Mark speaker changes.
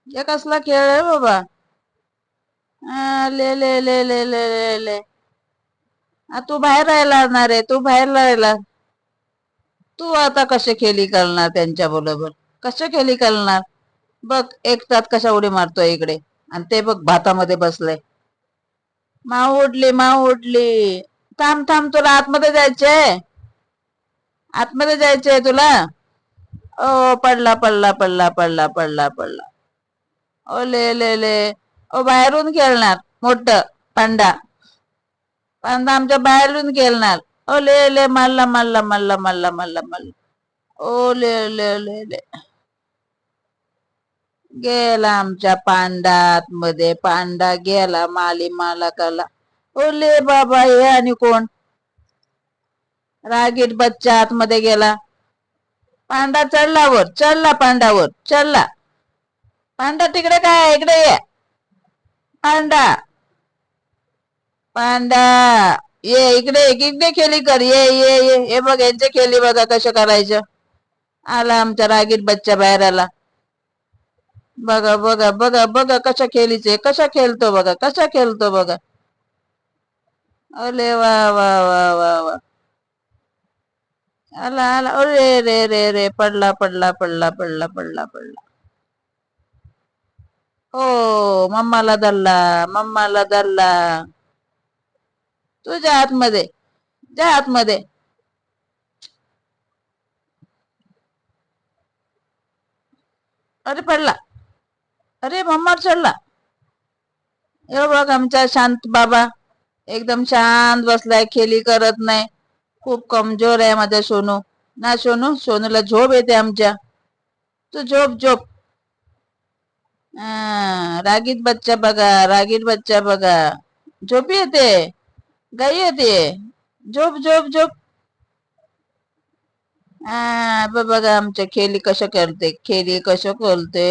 Speaker 1: हे कसला खेळ आहे बाबा? ले ले ले ले ले ले ले. तू बाहेर राहिला ना रे, तू बाहेर राहिला. तू आता कसे खेळी करणार त्यांच्या बरोबर? कसे खेळी करणार? बघ एकटात कशा उडी मारतोय इकडे, आणि ते बघ भातामध्ये बसले. माऊ उडली, माऊ उडली. थांब थांब, तुला आतमध्ये जायचंय, आतमध्ये जायचंय तुला. ओ, पडला पडला पडला पडला पडला पडला. ओ ले ले ले. ओ, बाहेरून खेळणार मोठ पांडा. पांडा आमच्या बाहेरून खेळणार. ओ ले ले, मारला मारला मारला मारला मारला मारला. ओ ले ले ले ले. गेला आमच्या पांडात मध्ये, पांडा गेला माली मालकाला. ओले बाबा, हे आणि कोण? रागीट बच्चा आतमध्ये गेला. पांडा चढला वर, चढला पांडावर, चढला. पांडा तिकडे काय, इकडे ये पांडा. पांडा ये इकडे, इकडे खेळी कर, ये ये ये. हे बघ यांचे खेळी बघा कसं करायचं. आला आमचा रागीट बच्चा बाहेर आला. बघा बघा बघा बघा कशा खेळीचे, कशा खेळतो बघा, कशा खेळतो बघा. अरे वा वा वा वा वा. आला आला. अरे रे रे रे, पडला पडला पडला पडला पडला पडला. हो, मम्माला धरला, मम्माला धरला. तुझ्या आतमध्ये, जा आतमध्ये. अरे पडला. अरे मम्मा चढला. हे बघ आमचा शांत बाबा, एकदम शांत बसलाय, खेळी करत नाही. खूप कमजोर आहे माझा सोनू. ना सोनू, सोनूला झोप येते आमच्या. तू झोप झोप. रागीट बच्चा बघा, रागीट बच्चा बघा. झोप येते, गाई येते. झोप झोप झोप. बघा आमच्या खेळी कसं करते, खेळी कसं करते.